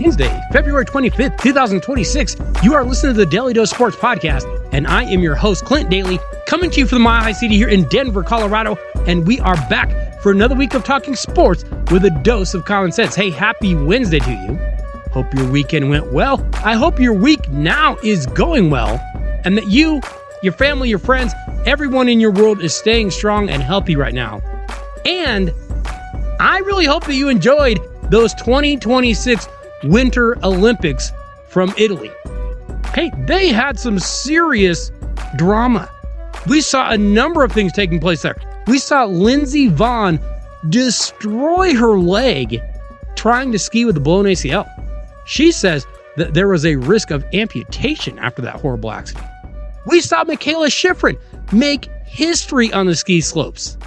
Wednesday, February 25th, 2026. You are listening to the Daly Dose Sports Podcast, and I am your host, Clint Daly, coming to you from the Mile High City here in Denver, Colorado, and we are back for another week of talking sports with a dose of common sense. Hey, happy Wednesday to you. Hope your weekend went well. I hope your week now is going well, and that you, your family, your friends, everyone in your world is staying strong and healthy right now. And I really hope that you enjoyed those 2026 Winter Olympics from Italy. Hey, they had some serious drama. We saw a number of things taking place there. We saw Lindsey Vonn destroy her leg trying to ski with a blown ACL. She says that there was a risk of amputation after that horrible accident. We saw Michaela Schifrin make history on the ski slopes,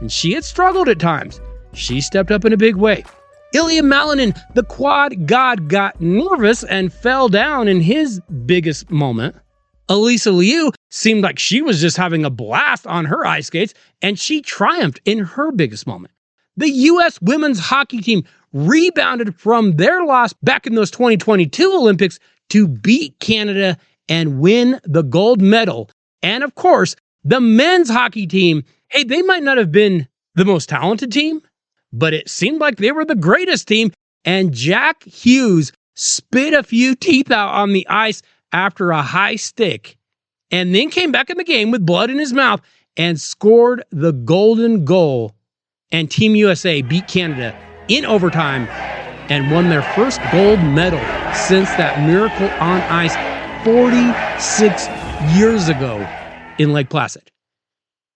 and she had struggled at times. She stepped up in a big way. Ilya Malinin, the quad god, got nervous and fell down in his biggest moment. Elisa Liu seemed like she was just having a blast on her ice skates, and she triumphed in her biggest moment. The U.S. women's hockey team rebounded from their loss back in those 2022 Olympics to beat Canada and win the gold medal. And of course, the men's hockey team, hey, they might not have been the most talented team, but it seemed like they were the greatest team, and Jack Hughes spit a few teeth out on the ice after a high stick, and then came back in the game with blood in his mouth and scored the golden goal, and Team USA beat Canada in overtime and won their first gold medal since that miracle on ice 46 years ago in Lake Placid.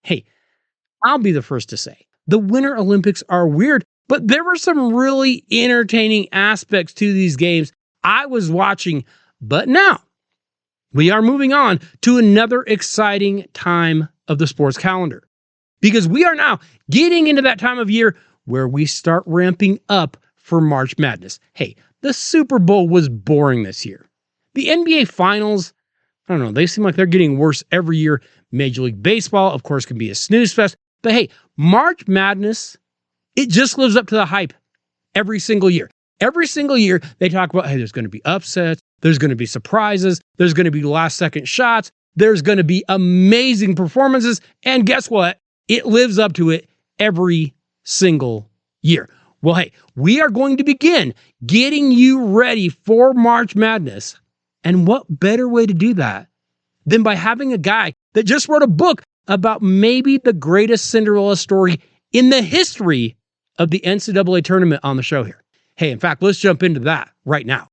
Hey, I'll be the first to say, the Winter Olympics are weird, but there were some really entertaining aspects to these games I was watching. But now, we are moving on to another exciting time of the sports calendar, because we are now getting into that time of year where we start ramping up for March Madness. Hey, the Super Bowl was boring this year. The NBA Finals, I don't know, they seem like they're getting worse every year. Major League Baseball, of course, can be a snooze fest. But hey, March Madness, it just lives up to the hype every single year. Every single year, they talk about, hey, there's going to be upsets, there's going to be surprises, there's going to be last-second shots, there's going to be amazing performances, and guess what? It lives up to it every single year. Well, hey, we are going to begin getting you ready for March Madness, and what better way to do that than by having a guy that just wrote a book about maybe the greatest Cinderella story in the history of the NCAA tournament on the show here. Hey, in fact, let's jump into that right now.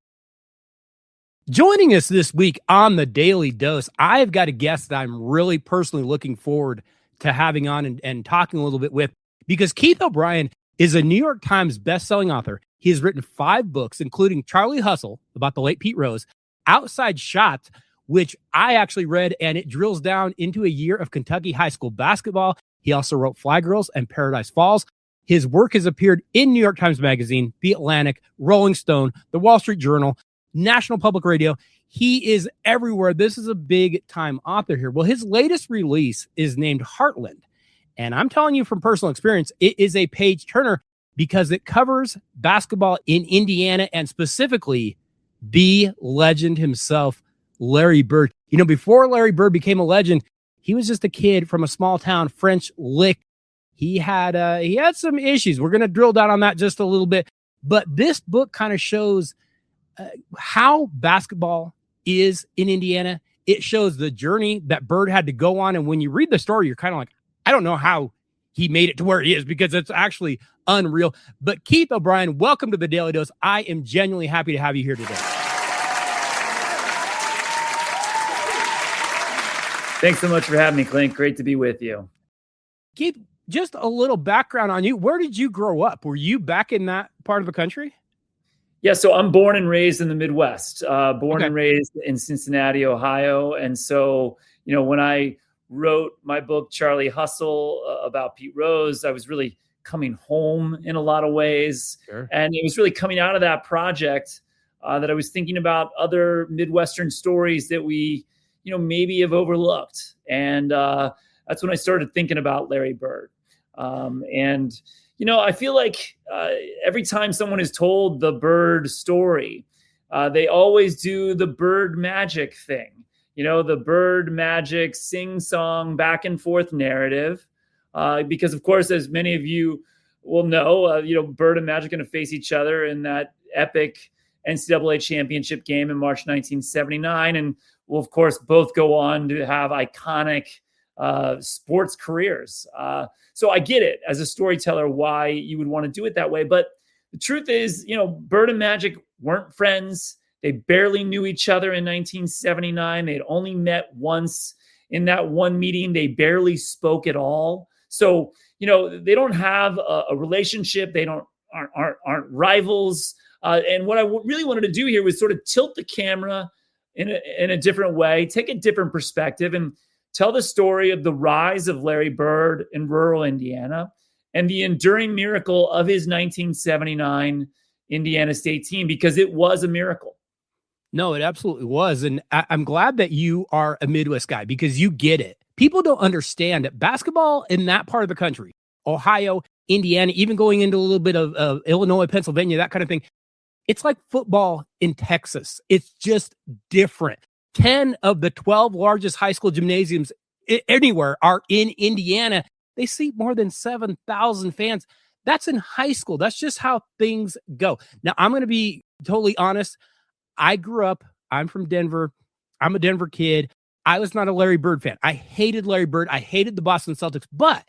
Joining us this week on the Daily Dose, I've got a guest that I'm really personally looking forward to having on and talking a little bit with, because Keith O'Brien is a New York Times bestselling author. He has written 5 books, including Charlie Hustle, about the late Pete Rose, Outside Shots, which I actually read, and it drills down into a year of Kentucky high school basketball. He also wrote Fly Girls and Paradise Falls. His work has appeared in New York Times Magazine, The Atlantic, Rolling Stone, The Wall Street Journal, National Public Radio. He is everywhere. This is a big-time author here. Well, his latest release is named Heartland, and I'm telling you from personal experience, it is a page-turner because it covers basketball in Indiana and specifically the legend himself, Larry Bird. You know, before Larry Bird became a legend, he was just a kid from a small town, French Lick. He had some issues. We're going to drill down on that just a little bit. But this book kind of shows how basketball is in Indiana. It shows the journey that Bird had to go on. And when you read the story, you're kind of like, I don't know how he made it to where he is, because it's actually unreal. But Keith O'Brien, welcome to the Daily Dose. I am genuinely happy to have you here today. Thanks so much for having me, Clint. Great to be with you. Keith, just a little background on you. Where did you grow up? Were you back in that part of the country? Yeah, so I'm born and raised in the Midwest, and raised in Cincinnati, Ohio. And so, you know, when I wrote my book, Charlie Hustle, about Pete Rose, I was really coming home in a lot of ways. Sure. And it was really coming out of that project that I was thinking about other Midwestern stories that we, you know, maybe have overlooked. And that's when I started thinking about Larry Bird. And, you know, I feel like every time someone is told the Bird story, They always do the bird magic thing, the bird magic sing-song back and forth narrative. Because, of course, as many of you will know, Bird and Magic going to face each other in that epic NCAA championship game in March 1979. And will, of course, both go on to have iconic sports careers. So I get it as a storyteller why you would want to do it that way. But the truth is, Bird and Magic weren't friends. They barely knew each other in 1979. They'd only met once. In that one meeting, they barely spoke at all. So, they don't have a relationship. They aren't rivals. And what I really wanted to do here was sort of tilt the camera in a different way, take a different perspective, and tell the story of the rise of Larry Bird in rural Indiana and the enduring miracle of his 1979 Indiana State team, because it was a miracle. No, it absolutely was. And I'm glad that you are a Midwest guy because you get it. People don't understand that basketball in that part of the country, Ohio, Indiana, even going into a little bit of Illinois, Pennsylvania, that kind of thing, it's like football in Texas. It's just different. 10 of the 12 largest high school gymnasiums anywhere are in Indiana. They seat more than 7,000 fans. That's in high school. That's just how things go. Now, I'm going to be totally honest. I grew up, I'm from Denver. I'm a Denver kid. I was not a Larry Bird fan. I hated Larry Bird. I hated the Boston Celtics, but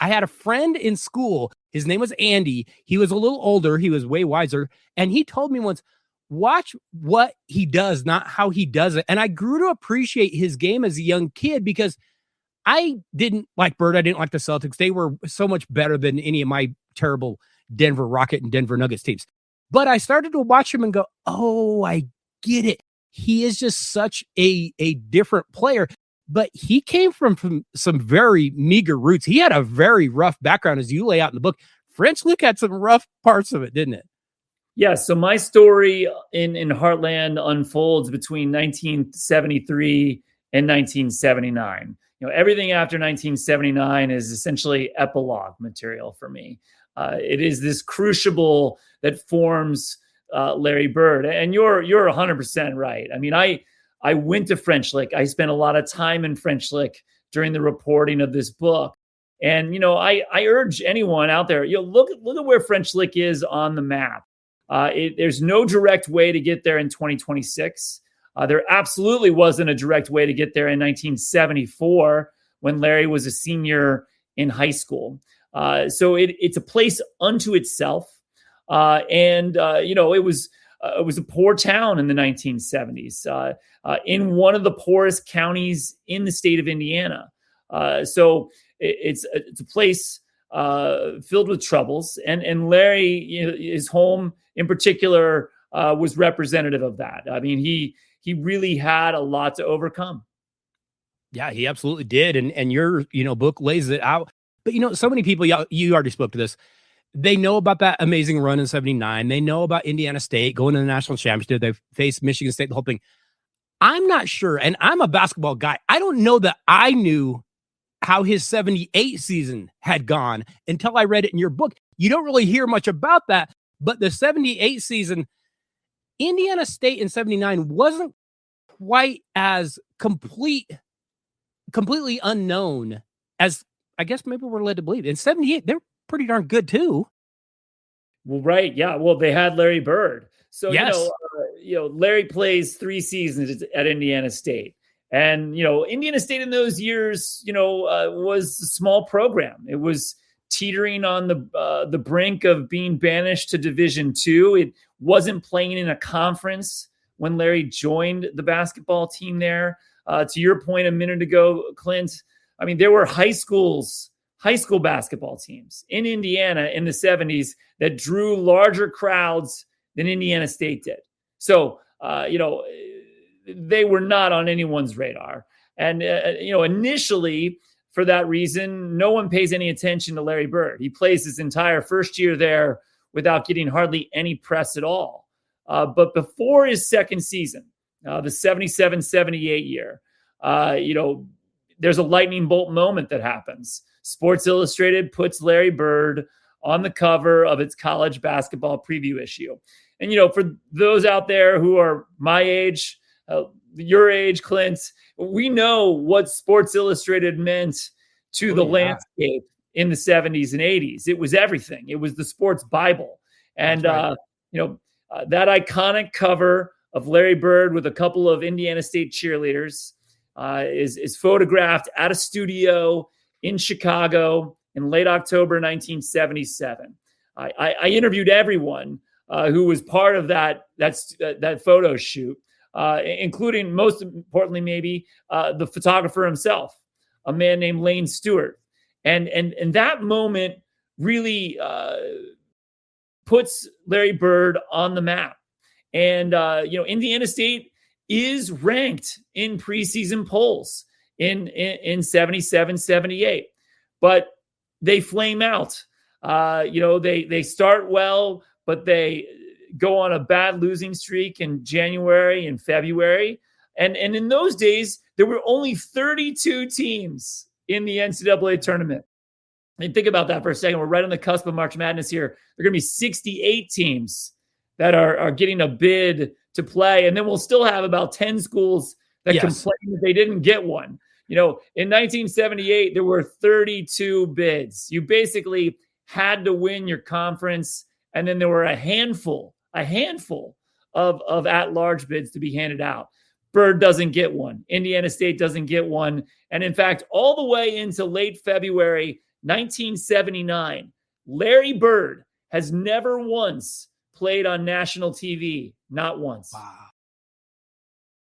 I had a friend in school. His name was Andy. He was a little older. He was way wiser. And he told me once, watch what he does, not how he does it. And I grew to appreciate his game as a young kid because I didn't like Bird. I didn't like the Celtics. They were so much better than any of my terrible Denver Rocket and Denver Nuggets teams. But I started to watch him and go, oh, I get it. He is just such a different player. But he came from some very meager roots. He had a very rough background, as you lay out in the book. French Lick had some rough parts of it, didn't it? Yeah, so my story in Heartland unfolds between 1973 and 1979. Everything after 1979 is essentially epilogue material for me. It is this crucible that forms Larry Bird. And you're 100% right. I mean, I went to French Lick. I spent a lot of time in French Lick during the reporting of this book. And, I urge anyone out there, look at where French Lick is on the map. There's no direct way to get there in 2026. There absolutely wasn't a direct way to get there in 1974 when Larry was a senior in high school. So it's a place unto itself. It was a poor town in the 1970s, in one of the poorest counties in the state of Indiana. So it's a place filled with troubles, and Larry, his home in particular, was representative of that. I mean, he really had a lot to overcome. Yeah, he absolutely did, and your book lays it out. But so many people, you already spoke to this. They know about that amazing run in 79. They know about Indiana State going to the national championship. They faced Michigan State, the whole thing. I'm not sure, and I'm a basketball guy. I don't know that I knew how his 78 season had gone until I read it in your book. You don't really hear much about that, but the 78 season, Indiana State in 79 wasn't quite as completely unknown as I guess maybe we're led to believe. In 78, they're pretty darn good too. Well, right. Yeah. Well, they had Larry Bird. So, yes. Larry plays 3 seasons at Indiana State. And, Indiana State in those years, was a small program. It was teetering on the brink of being banished to Division II. It wasn't playing in a conference when Larry joined the basketball team there. To your point a minute ago, Clint, I mean, there were high school basketball teams in Indiana in the 70s that drew larger crowds than Indiana State did. So, they were not on anyone's radar. And, initially, for that reason, no one pays any attention to Larry Bird. He plays his entire first year there without getting hardly any press at all. But before his second season, the 77-78 year, there's a lightning bolt moment that happens. Sports Illustrated puts Larry Bird on the cover of its college basketball preview issue. And, for those out there who are my age, your age, Clint, we know what Sports Illustrated meant to the landscape in the 70s and 80s. It was everything. It was the sports Bible. And, that iconic cover of Larry Bird with a couple of Indiana State cheerleaders is photographed at a studio in Chicago in late October 1977. I interviewed everyone who was part of that photo shoot, including, most importantly, maybe the photographer himself, a man named Lane Stewart. And that moment really puts Larry Bird on the map. And, Indiana State is ranked in preseason polls in 77, 78, but they flame out. They start well, but they go on a bad losing streak in January and February. And in those days, there were only 32 teams in the NCAA tournament. And think about that for a second. We're right on the cusp of March Madness here. There are going to be 68 teams that are getting a bid to play. And then we'll still have about 10 schools that complain that they didn't get one. In 1978, there were 32 bids. You basically had to win your conference. And then there were a handful of at-large bids to be handed out. Bird doesn't get one. Indiana State doesn't get one. And in fact, all the way into late February 1979, Larry Bird has never once played on national TV. Not once. Wow.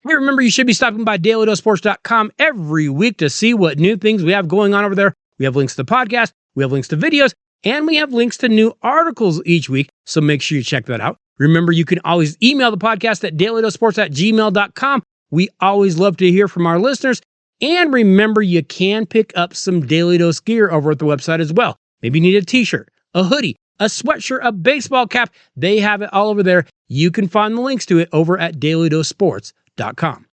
Hey, remember, you should be stopping by DailyDoseSports.com every week to see what new things we have going on over there. We have links to the podcast, we have links to videos, and we have links to new articles each week. So make sure you check that out. Remember, you can always email the podcast at DailyDoseSports@gmail.com. We always love to hear from our listeners. And remember, you can pick up some Daily Dose gear over at the website as well. Maybe you need a t-shirt, a hoodie, a sweatshirt, a baseball cap. They have it all over there. You can find the links to it over at DailyDoseSports.com.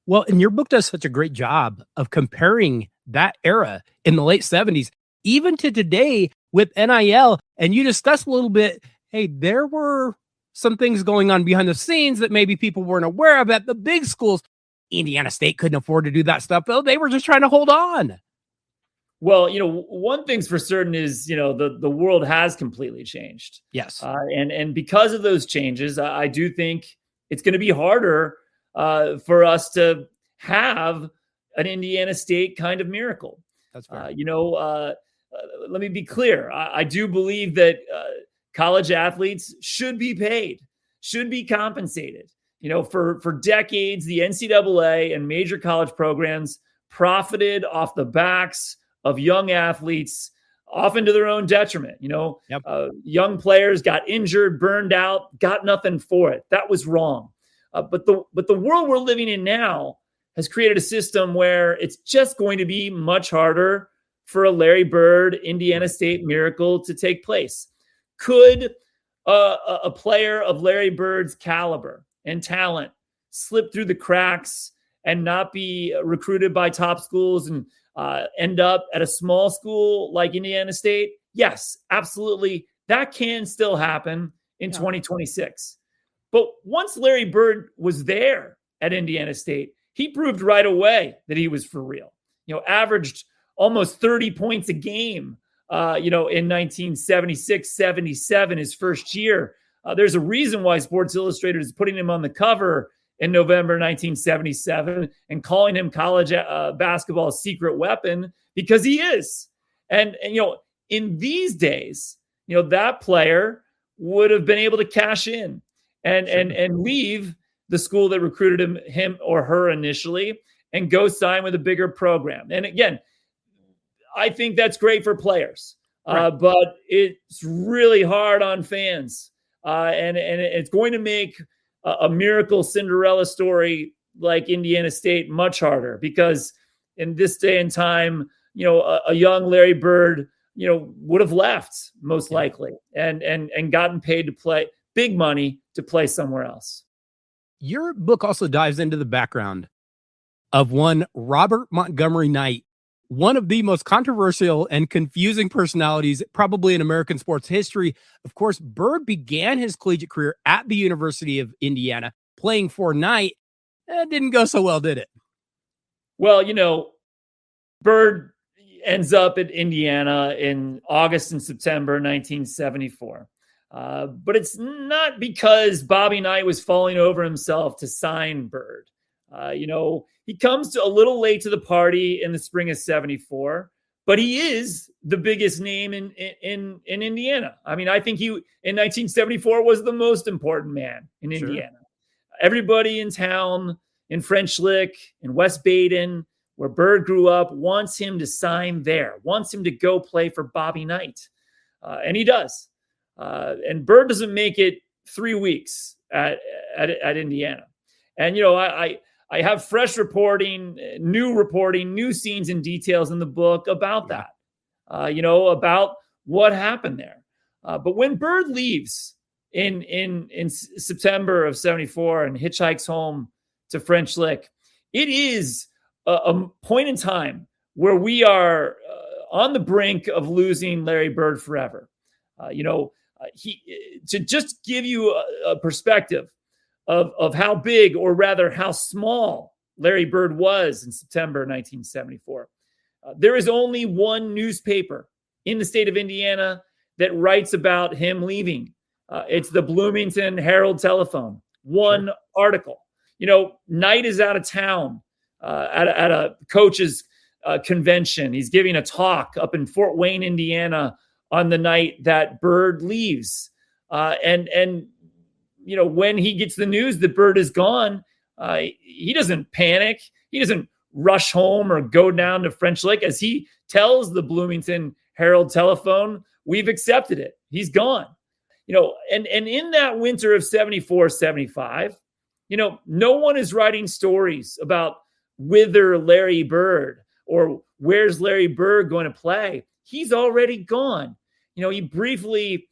Well, and your book does such a great job of comparing that era in the late 70s, even to today with NIL. And you discuss a little bit, hey, there were some things going on behind the scenes that maybe people weren't aware of at the big schools. Indiana State couldn't afford to do that stuff, though. They were just trying to hold on. Well, one thing's for certain is, the world has completely changed. Yes. And because of those changes, I do think it's going to be harder for us to have an Indiana State kind of miracle. That's right. Let me be clear. I do believe that college athletes should be paid, should be compensated. For decades, the NCAA and major college programs profited off the backs of young athletes, often to their own detriment. Young players got injured, burned out, got nothing for it. That was wrong. But the world we're living in now has created a system where it's just going to be much harder for a Larry Bird, Indiana State miracle to take place. Could a player of Larry Bird's caliber and talent slip through the cracks and not be recruited by top schools and end up at a small school like Indiana State? Yes, absolutely. That can still happen in 2026. But once Larry Bird was there at Indiana State, he proved right away that he was for real. Averaged almost 30 points a game, in 1976, 77, his first year. There's a reason why Sports Illustrated is putting him on the cover in November 1977 and calling him college basketball's secret weapon, because he is. And in these days, that player would have been able to cash in and leave the school that recruited him or her initially and go sign with a bigger program. And again, I think that's great for players, but it's really hard on fans. And it's going to make a miracle Cinderella story like Indiana State much harder, because in this day and time, a young Larry Bird, would have left most likely and gotten paid to play big money to play somewhere else. Your book also dives into the background of one Robert Montgomery Knight, one of the most controversial and confusing personalities probably in American sports history. Of course, Bird began his collegiate career at the University of Indiana, playing for Knight. It didn't go so well, did it? Well, Bird ends up at Indiana in August and September 1974. But it's not because Bobby Knight was falling over himself to sign Bird. He comes a little late to the party in the spring of 74, but he is the biggest name in Indiana. I mean, I think he in 1974 was the most important man in Indiana. Everybody in town, in French Lick, in West Baden, where Bird grew up, wants him to sign there, wants him to go play for Bobby Knight. And he does. And Bird doesn't make it 3 weeks at Indiana. And, I have fresh reporting, new scenes and details in the book about that, about what happened there. But when Bird leaves in September of 74 and hitchhikes home to French Lick, it is a point in time where we are on the brink of losing Larry Bird forever. To just give you a perspective of how big, or rather how small, Larry Bird was in September 1974. There is only one newspaper in the state of Indiana that writes about him leaving. It's the Bloomington Herald Telephone. One article. Knight is out of town at a coach's convention. He's giving a talk up in Fort Wayne, Indiana, on the night that Bird leaves. When he gets the news that Bird is gone, he doesn't panic. He doesn't rush home or go down to French Lick. As he tells the Bloomington Herald Telephone, we've accepted it. He's gone. And in that winter of 74, 75, no one is writing stories about whither Larry Bird or where's Larry Bird going to play. He's already gone. He briefly,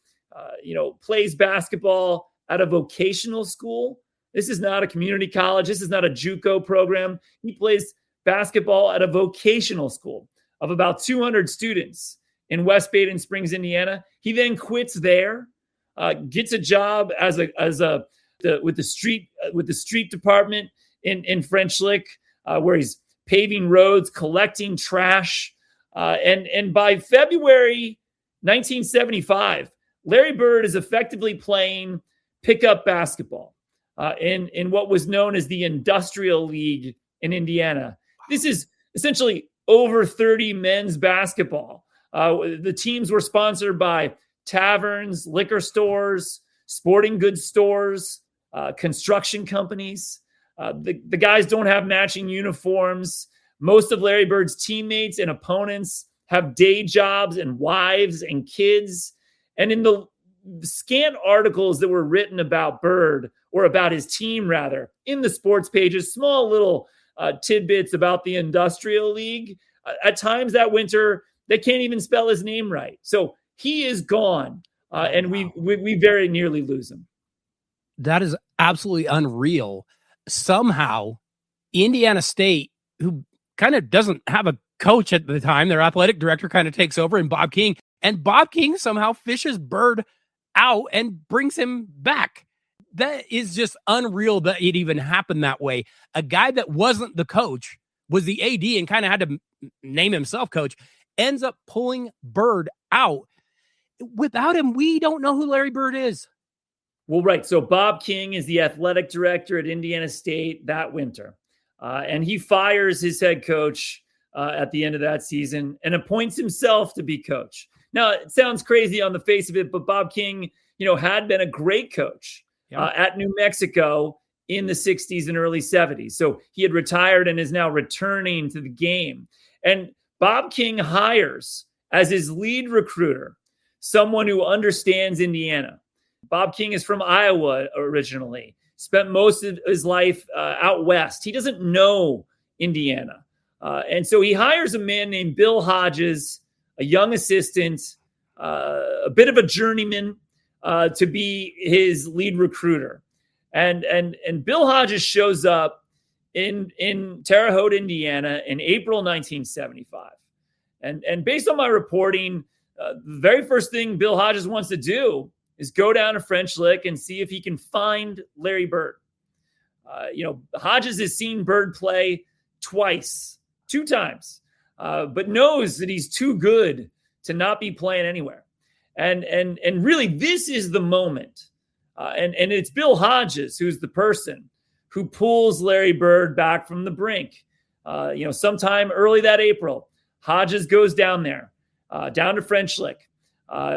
plays basketball at a vocational school. This is not a community college. This is not a JUCO program. He plays basketball at a vocational school of about 200 students in West Baden Springs, Indiana. He then quits there, gets a job with the street department in French Lick, where he's paving roads, collecting trash, and by February 1975, Larry Bird is effectively playing pickup basketball in what was known as the Industrial League in Indiana. This is essentially over 30 men's basketball. The teams were sponsored by taverns, liquor stores, sporting goods stores, construction companies. The guys don't have matching uniforms. Most of Larry Bird's teammates and opponents have day jobs and wives and kids. And in the scant articles that were written about Bird, or about his team rather, in the sports pages, small little tidbits about the Industrial League, at times that winter, they can't even spell his name right. So he is gone, and we very nearly lose him. That is absolutely unreal. Somehow, Indiana State, who kind of doesn't have a coach at the time, their athletic director kind of takes over, and Bob King somehow fishes Bird out and brings him back. That is just unreal that it even happened that way. A guy that wasn't the coach, was the AD and kind of had to name himself coach, ends up pulling Bird out. Without him, we don't know who Larry Bird is. Well, right. So Bob King is the athletic director at Indiana State that winter. And he fires his head coach at the end of that season and appoints himself to be coach. Now, it sounds crazy on the face of it, but Bob King, had been a great coach at New Mexico in the 60s and early 70s. So he had retired and is now returning to the game. And Bob King hires as his lead recruiter someone who understands Indiana. Bob King is from Iowa originally, spent most of his life out west. He doesn't know Indiana. And so he hires a man named Bill Hodges, a young assistant, a bit of a journeyman, to be his lead recruiter. And Bill Hodges shows up in Terre Haute, Indiana in April 1975. And based on my reporting, the very first thing Bill Hodges wants to do is go down to French Lick and see if he can find Larry Bird. Hodges has seen Bird play two times, but knows that he's too good to not be playing anywhere. And really, this is the moment. And it's Bill Hodges who's the person who pulls Larry Bird back from the brink. Sometime early that April, Hodges goes down there, down to French Lick,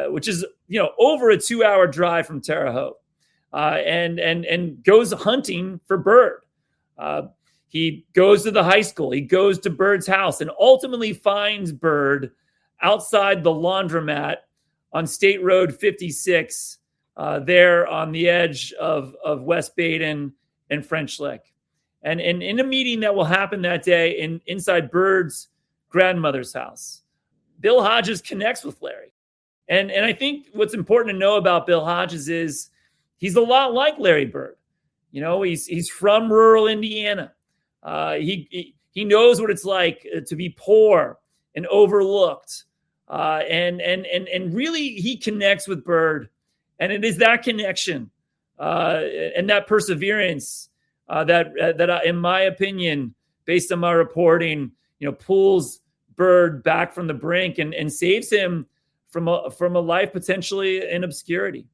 which is, over a 2-hour drive from Terre Haute, and goes hunting for Bird. He goes to the high school. He goes to Bird's house and ultimately finds Bird outside the laundromat on State Road 56, there on the edge of West Baden and French Lick. And in a meeting that will happen that day inside Bird's grandmother's house, Bill Hodges connects with Larry. And I think what's important to know about Bill Hodges is he's a lot like Larry Bird. He's from rural Indiana. He knows what it's like to be poor and overlooked. And really he connects with Bird. And it is that connection and that perseverance that in my opinion, based on my reporting, pulls Bird back from the brink and saves him from a life potentially in obscurity.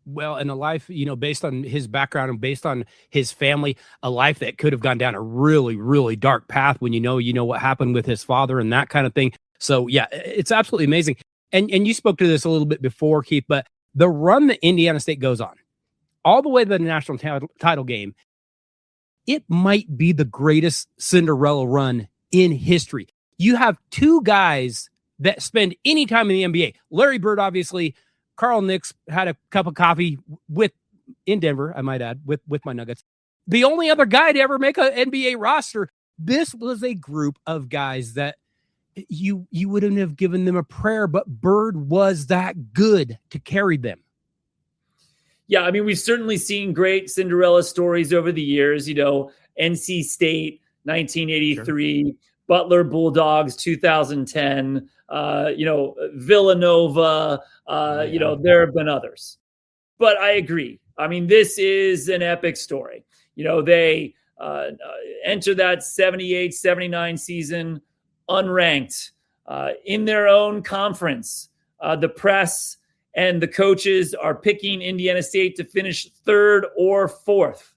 Well, and a life, based on his background and based on his family, a life that could have gone down a really, really dark path when you know what happened with his father and that kind of thing. So yeah, it's absolutely amazing. And you spoke to this a little bit before, Keith, but the run that Indiana State goes on, all the way to the national title game, it might be the greatest Cinderella run in history. You have two guys that spend any time in the NBA. Larry Bird, obviously. Carl Nicks had a cup of coffee in Denver, I might add, with my Nuggets. The only other guy to ever make an NBA roster. This was a group of guys that you wouldn't have given them a prayer, but Bird was that good to carry them. Yeah, I mean, we've certainly seen great Cinderella stories over the years. NC State, 1983, sure. Butler Bulldogs, 2010. Villanova, there have been others. But I agree. I mean, this is an epic story. They enter that 78-79 season unranked in their own conference. The press and the coaches are picking Indiana State to finish third or fourth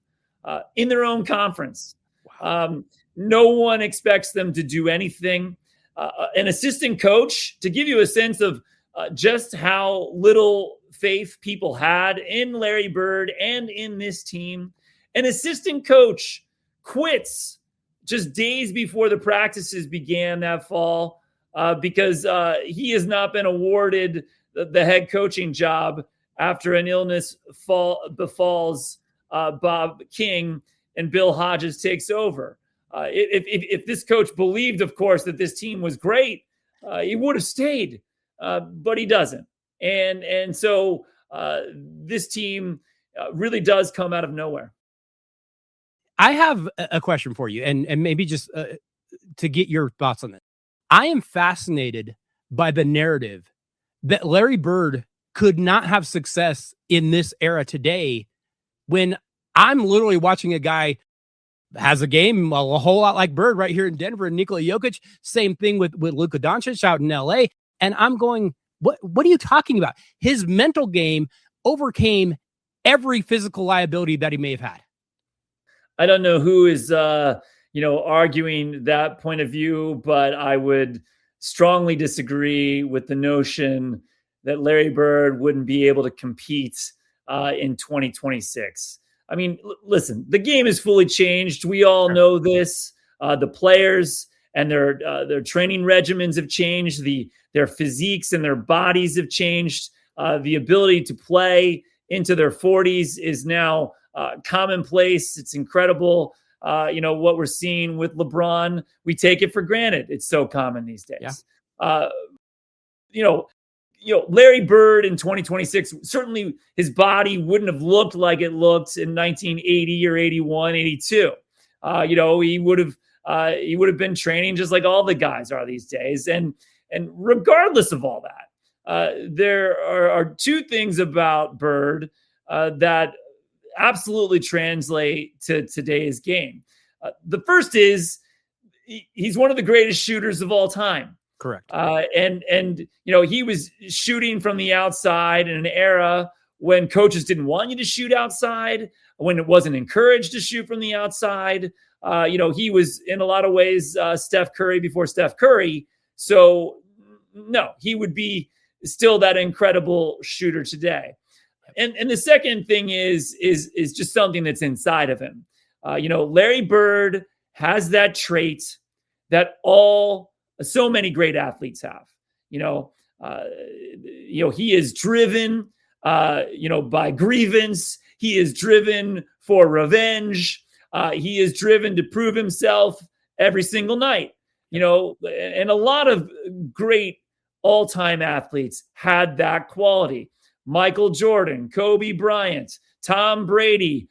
in their own conference. Wow. No one expects them to do anything. An assistant coach, to give you a sense of just how little faith people had in Larry Bird and in this team, an assistant coach quits just days before the practices began that fall because he has not been awarded the head coaching job after an illness befalls Bob King and Bill Hodges takes over. If this coach believed, of course, that this team was great, he would have stayed, but he doesn't. And so this team really does come out of nowhere. I have a question for you, and maybe just to get your thoughts on it. I am fascinated by the narrative that Larry Bird could not have success in this era today when I'm literally watching a guy has a game a whole lot like Bird right here in Denver and Nikola Jokic. Same thing with Luka Doncic out in LA. And I'm going, what are you talking about? His mental game overcame every physical liability that he may have had. I don't know who is, arguing that point of view, but I would strongly disagree with the notion that Larry Bird wouldn't be able to compete in 2026. I mean, listen, the game is fully changed. We all know this. The players and their training regimens have changed. Their physiques and their bodies have changed. The ability to play into their 40s is now commonplace. It's incredible. What we're seeing with LeBron, we take it for granted. It's so common these days. Yeah. Larry Bird in 2026, certainly his body wouldn't have looked like it looked in 1980 or 81, 82. He would have he would have been training just like all the guys are these days. And regardless of all that, there are two things about Bird that absolutely translate to today's game. The first is he's one of the greatest shooters of all time. Correct. And he was shooting from the outside in an era when coaches didn't want you to shoot outside, when it wasn't encouraged to shoot from the outside. He was in a lot of ways Steph Curry before Steph Curry. So no, he would be still that incredible shooter today. And the second thing is just something that's inside of him. Larry Bird has that trait that so many great athletes have. He is driven, by grievance. He is driven for revenge. He is driven to prove himself every single night. And a lot of great all-time athletes had that quality. Michael Jordan, Kobe Bryant, Tom Brady,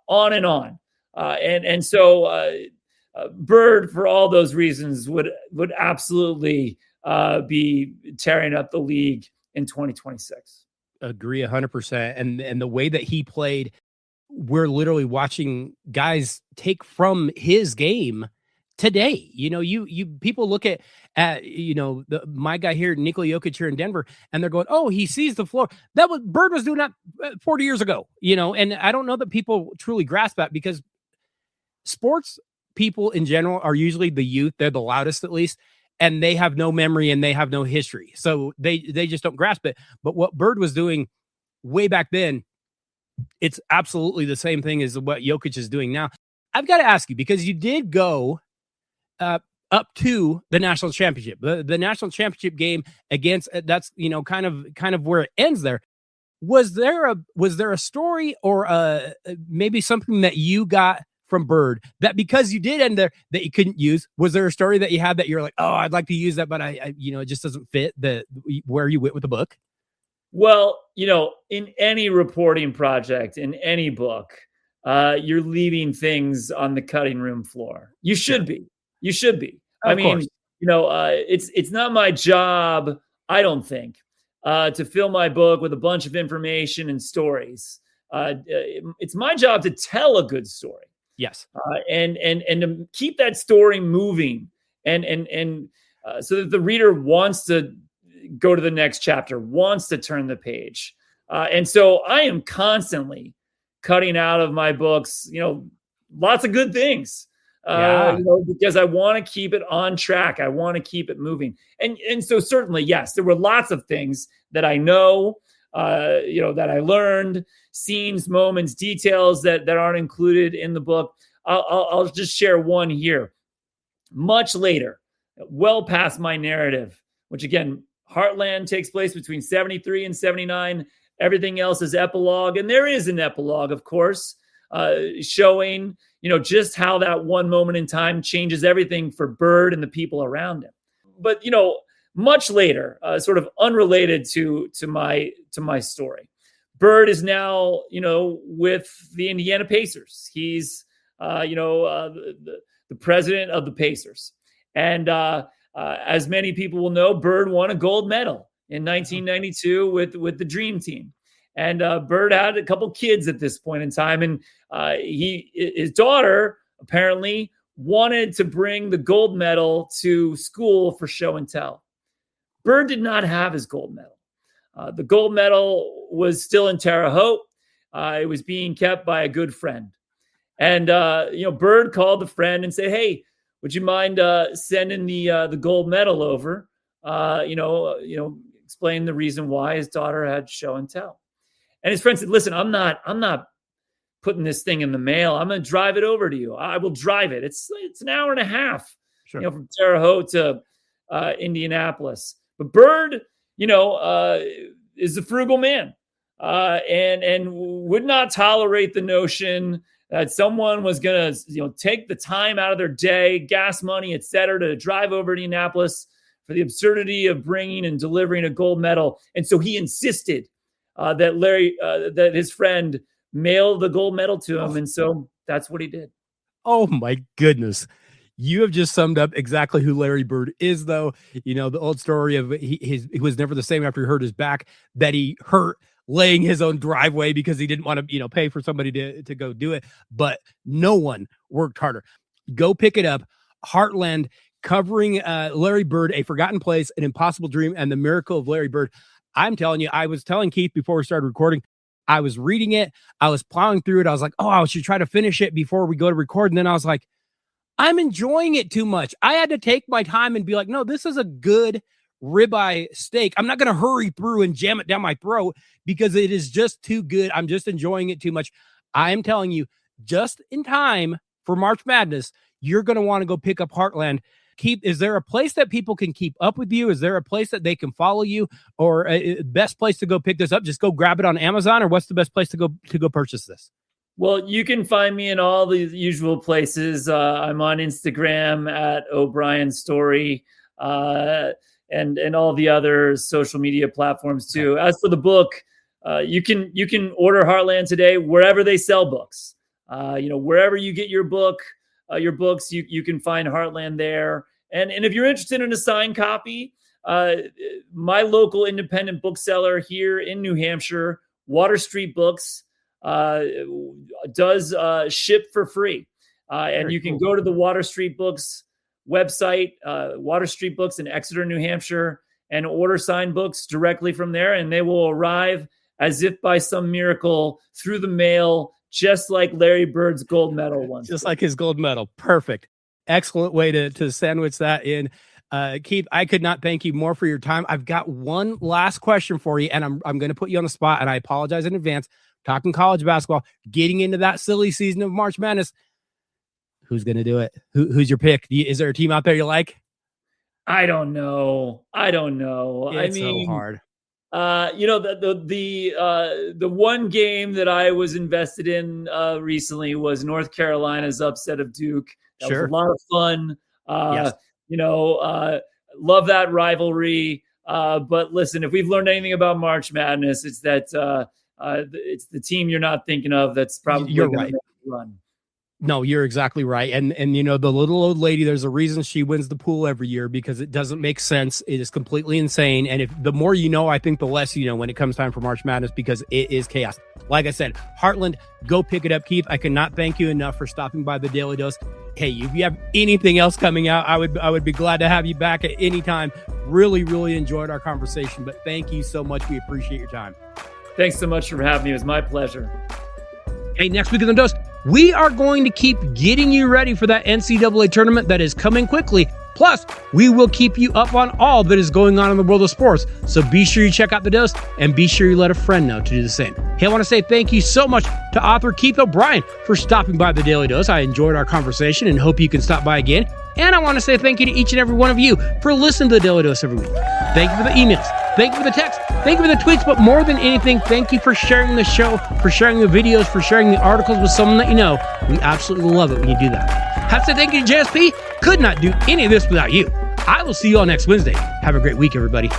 on and on. And so Bird, for all those reasons, would absolutely be tearing up the league in 2026. Agree 100%. And the way that he played, we're literally watching guys take from his game today. You people look at my guy here, Nikola Jokic here in Denver, and they're going, "Oh, he sees the floor." Bird was doing that 40 years ago. And I don't know that people truly grasp that, because sports people in general are usually the youth. They're the loudest, at least, and they have no memory and they have no history, so they just don't grasp it. But what Bird was doing way back then, it's absolutely the same thing as what Jokic is doing now. I've got to ask you, because you did go up to the national championship, the national championship game against, that's, kind of where it ends there. Was there a story or maybe something that you got from Bird that, because you did end there, that you couldn't use? Was there a story that you had that you're like, oh, I'd like to use that, but I it just doesn't fit where you went with the book? Well, in any reporting project, in any book, you're leaving things on the cutting room floor. You should be. You should be. Of course. It's not my job, I don't think, to fill my book with a bunch of information and stories. It's my job to tell a good story. Yes. And to keep that story moving, and so that the reader wants to go to the next chapter, wants to turn the page. And so I am constantly cutting out of my books, lots of good things. Because I want to keep it on track. I want to keep it moving. And so certainly, yes, there were lots of things that I know, that I learned, scenes, moments, details that aren't included in the book. I'll just share one here. Much later, well past my narrative, which again, Heartland takes place between 73 and 79. Everything else is epilogue. And there is an epilogue, of course, showing, just how that one moment in time changes everything for Bird and the people around him. But, much later, sort of unrelated to my story, Bird is now, with the Indiana Pacers. He's, the president of the Pacers. And as many people will know, Bird won a gold medal in 1992 with the Dream Team. And Bird had a couple kids at this point in time. And his daughter apparently wanted to bring the gold medal to school for show and tell. Bird did not have his gold medal. The gold medal was still in Terre Haute. It was being kept by a good friend. And, Bird called the friend and said, "Hey, would you mind sending the gold medal over? Explain the reason why his daughter had show and tell." And his friend said, "Listen, I'm not putting this thing in the mail. I'm going to drive it over to you. I will drive it. It's an hour and a half, sure, from Terre Haute to Indianapolis." But Bird, is a frugal man, and would not tolerate the notion that someone was going to, take the time out of their day, gas money, et cetera, to drive over to Indianapolis for the absurdity of bringing and delivering a gold medal. And so he insisted that his friend mail the gold medal to him. And so that's what he did. Oh my goodness. You have just summed up exactly who Larry Bird is, though. The old story of he was never the same after he hurt his back, that he hurt laying his own driveway because he didn't want to, pay for somebody to go do it. But no one worked harder. Go pick it up. Heartland, covering Larry Bird, A Forgotten Place, An Impossible Dream, and the Miracle of Larry Bird. I'm telling you, I was telling Keith before we started recording, I was reading it. I was plowing through it. I was like, oh, I should try to finish it before we go to record. And then I was like, I'm enjoying it too much. I had to take my time and be like, no, this is a good ribeye steak. I'm not going to hurry through and jam it down my throat because it is just too good. I'm just enjoying it too much. I am telling you, just in time for March Madness, you're going to want to go pick up Heartland. Is there a place that people can keep up with you? Is there a place that they can follow you, or best place to go pick this up? Just go grab it on Amazon, or what's the best place to go purchase this? Well, you can find me in all the usual places. I'm on Instagram at O'Brien Story, and all the other social media platforms too. As for the book, you can order Heartland today wherever they sell books. Wherever you get your books, you can find Heartland there. And if you're interested in a signed copy, my local independent bookseller here in New Hampshire, Water Street Books, does ship for free. And you can go to the Water Street Books website, Water Street Books in Exeter, New Hampshire, and order signed books directly from there. And they will arrive as if by some miracle through the mail, just like Larry Bird's gold medal once. Just like his gold medal. Perfect. Excellent way to sandwich that in. Keith, I could not thank you more for your time. I've got one last question for you, and I'm going to put you on the spot, and I apologize in advance. Talking college basketball, getting into that silly season of March Madness. Who's going to do it? Who's your pick? Is there a team out there you like? I don't know. It's so hard. The one game that I was invested in recently was North Carolina's upset of Duke. That was a lot of fun. Yes. Love that rivalry. But listen, if we've learned anything about March Madness, it's that it's the team you're not thinking of that's probably going to run. No, you're exactly right. And the little old lady, there's a reason she wins the pool every year, because it doesn't make sense. It is completely insane. And the more you know, I think the less you know when it comes time for March Madness, because it is chaos. Like I said, Heartland, go pick it up. Keith, I cannot thank you enough for stopping by the Daly Dose. Hey, if you have anything else coming out, I would be glad to have you back at any time. Really, really enjoyed our conversation, but thank you so much. We appreciate your time. Thanks so much for having me. It was my pleasure. Hey, next week on the Dose, we are going to keep getting you ready for that NCAA tournament that is coming quickly. Plus, we will keep you up on all that is going on in the world of sports. So be sure you check out the Dose, and be sure you let a friend know to do the same. Hey, I want to say thank you so much to author Keith O'Brien for stopping by the Daly Dose. I enjoyed our conversation and hope you can stop by again. And I want to say thank you to each and every one of you for listening to the Daly Dose every week. Thank you for the emails. Thank you for the text. Thank you for the tweets. But more than anything, thank you for sharing the show, for sharing the videos, for sharing the articles with someone that you know. We absolutely love it when you do that. Have to say thank you to JSP. Could not do any of this without you. I will see you all next Wednesday. Have a great week, everybody.